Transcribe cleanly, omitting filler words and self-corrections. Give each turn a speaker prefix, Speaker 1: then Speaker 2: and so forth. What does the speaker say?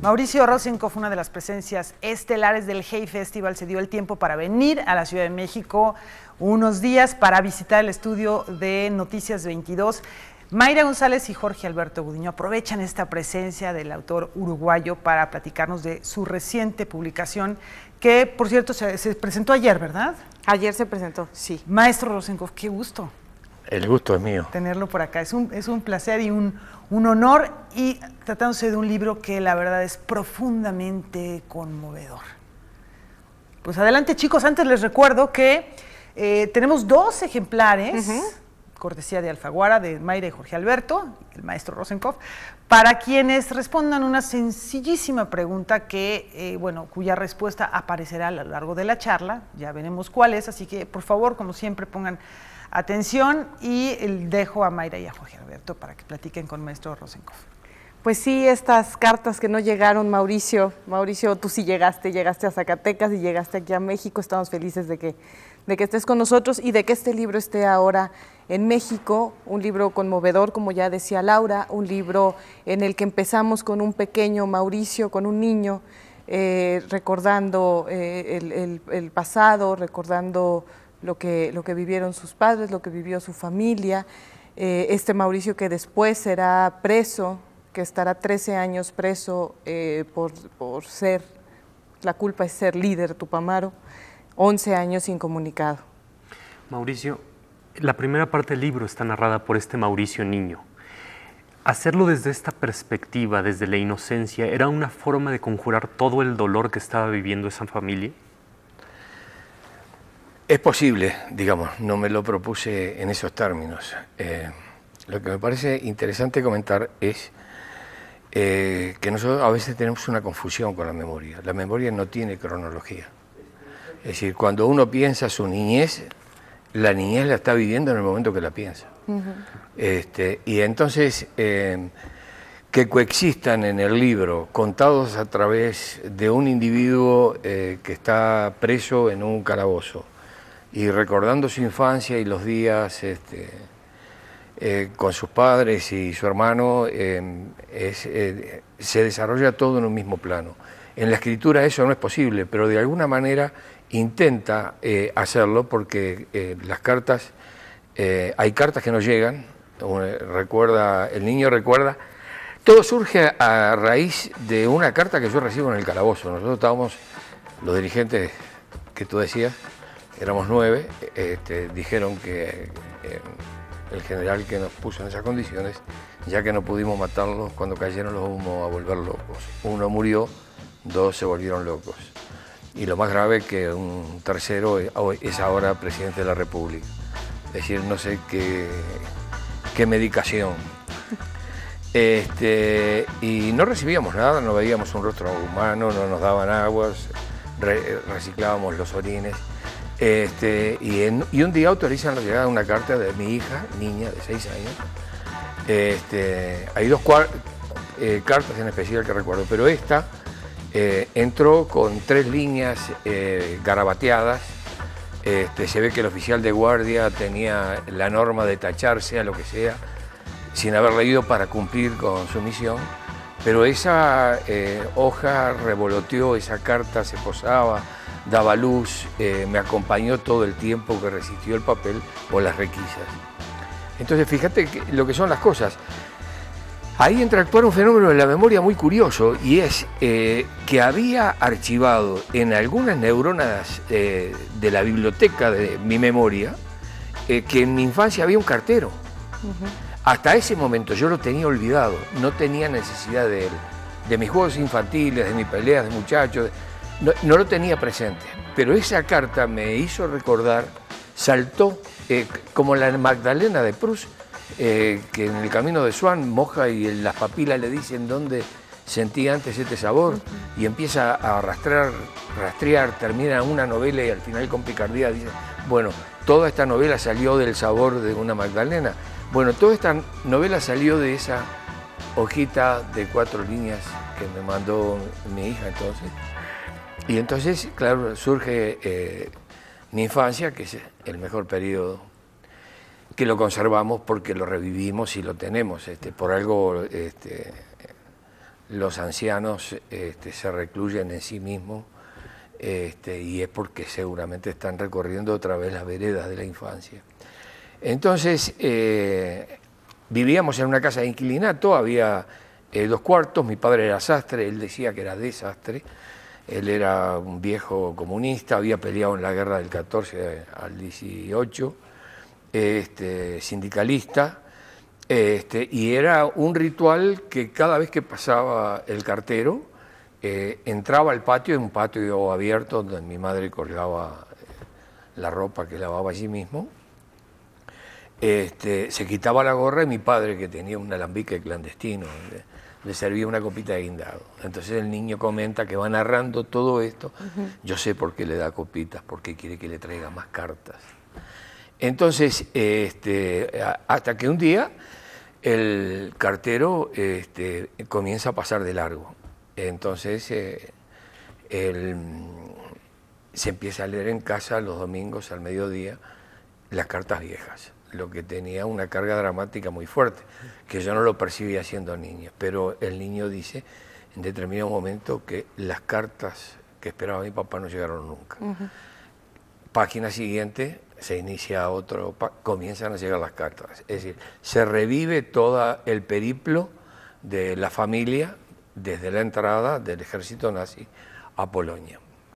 Speaker 1: Mauricio Rosenkopf, una de las presencias estelares del Hey Festival, se dio el tiempo para venir a la Ciudad de México unos días para visitar el estudio de Noticias 22. Mayra González y Jorge Alberto Gudiño aprovechan esta presencia del autor uruguayo para platicarnos de su reciente publicación, que por cierto se presentó ayer, ¿verdad?
Speaker 2: Ayer se presentó, sí.
Speaker 1: Maestro Rosenkopf, qué gusto.
Speaker 3: El gusto es mío.
Speaker 1: Tenerlo por acá. Es un placer y un honor, y tratándose de un libro que la verdad es profundamente conmovedor. Pues adelante, chicos. Antes les recuerdo que tenemos 2 ejemplares, cortesía de Alfaguara, de Mayra y Jorge Alberto, el maestro Rosenkopf, para quienes respondan una sencillísima pregunta que, cuya respuesta aparecerá a lo largo de la charla. Ya veremos cuál es, así que por favor, como siempre, pongan atención, y dejo a Mayra y a Jorge Alberto para que platiquen con maestro Rosenkopf.
Speaker 2: Pues sí, estas cartas que no llegaron, Mauricio, tú sí llegaste a Zacatecas y llegaste aquí a México. Estamos felices de que estés con nosotros y de que este libro esté ahora en México, un libro conmovedor, como ya decía Laura, un libro en el que empezamos con un pequeño Mauricio, con un niño, recordando el pasado, recordando lo que vivieron sus padres, lo que vivió su familia, este Mauricio que después será preso, que estará 13 años preso por ser, la culpa es ser líder Tupamaro, 11 años incomunicado.
Speaker 4: Mauricio, la primera parte del libro está narrada por este Mauricio niño. Hacerlo desde esta perspectiva, desde la inocencia, ¿era una forma de conjurar todo el dolor que estaba viviendo esa familia?
Speaker 3: Es posible, digamos, no me lo propuse en esos términos. Lo que me parece interesante comentar es que nosotros a veces tenemos una confusión con la memoria. La memoria no tiene cronología. Es decir, cuando uno piensa su niñez, la niñez la está viviendo en el momento que la piensa. Y entonces, que coexistan en el libro, contados a través de un individuo que está preso en un calabozo, y recordando su infancia y los días con sus padres y su hermano, se desarrolla todo en un mismo plano. En la escritura eso no es posible, pero de alguna manera intenta hacerlo, porque las cartas, hay cartas que no llegan, el niño recuerda, todo surge a raíz de una carta que yo recibo en el calabozo. Nosotros estábamos, los dirigentes que tú decías, éramos 9, dijeron que el general que nos puso en esas condiciones, ya que no pudimos matarlos cuando cayeron, los vamos a volver locos. 1 murió, 2 se volvieron locos. Y lo más grave, que un tercero es ahora presidente de la República. Es decir, no sé qué medicación. Y no recibíamos nada, no veíamos un rostro humano, no nos daban aguas, reciclábamos los orines. Y un día autorizan la llegada de una carta de mi hija, niña de 6 años. Hay 2 cartas en especial que recuerdo, pero esta entró con 3 líneas garabateadas. Se ve que el oficial de guardia tenía la norma de tacharse a lo que sea, sin haber leído, para cumplir con su misión. Pero esa hoja revoloteó, esa carta se posaba, daba luz, me acompañó todo el tiempo que resistió el papel o las requisas. Entonces, fíjate lo que son las cosas. Ahí entra a actuar un fenómeno de la memoria muy curioso, y es que había archivado en algunas neuronas de la biblioteca de mi memoria que en mi infancia había un cartero. Hasta ese momento yo lo tenía olvidado, no tenía necesidad de él, de mis juegos infantiles, de mis peleas de muchachos. No lo tenía presente, pero esa carta me hizo recordar, saltó como la Magdalena de Proust, que en el camino de Swan moja y en las papilas le dicen dónde sentía antes este sabor, y empieza a rastrear, termina una novela y al final con picardía dice, bueno, toda esta novela salió del sabor de una Magdalena. Bueno, toda esta novela salió de esa hojita de 4 líneas que me mandó mi hija entonces. Y entonces, claro, surge mi infancia, que es el mejor periodo, que lo conservamos porque lo revivimos y lo tenemos. Por algo los ancianos se recluyen en sí mismos, y es porque seguramente están recorriendo otra vez las veredas de la infancia. Entonces, vivíamos en una casa de inquilinato, había 2 cuartos, mi padre era sastre, él decía que era desastre, él era un viejo comunista, había peleado en la guerra del 14 al 18, sindicalista, y era un ritual que cada vez que pasaba el cartero, entraba al patio, en un patio abierto donde mi madre colgaba la ropa que lavaba allí mismo, se quitaba la gorra y mi padre, que tenía un alambique clandestino, le servía una copita de guindado. Entonces el niño comenta que va narrando todo esto. Yo sé por qué le da copitas, porque quiere que le traiga más cartas. Entonces, hasta que un día el cartero comienza a pasar de largo. Entonces él se empieza a leer en casa los domingos al mediodía las cartas viejas, lo que tenía una carga dramática muy fuerte, que yo no lo percibía siendo niño, pero el niño dice en determinado momento que las cartas que esperaba mi papá no llegaron nunca. Página siguiente se inicia otro, comienzan a llegar las cartas, es decir, se revive todo el periplo de la familia desde la entrada del ejército nazi a Polonia.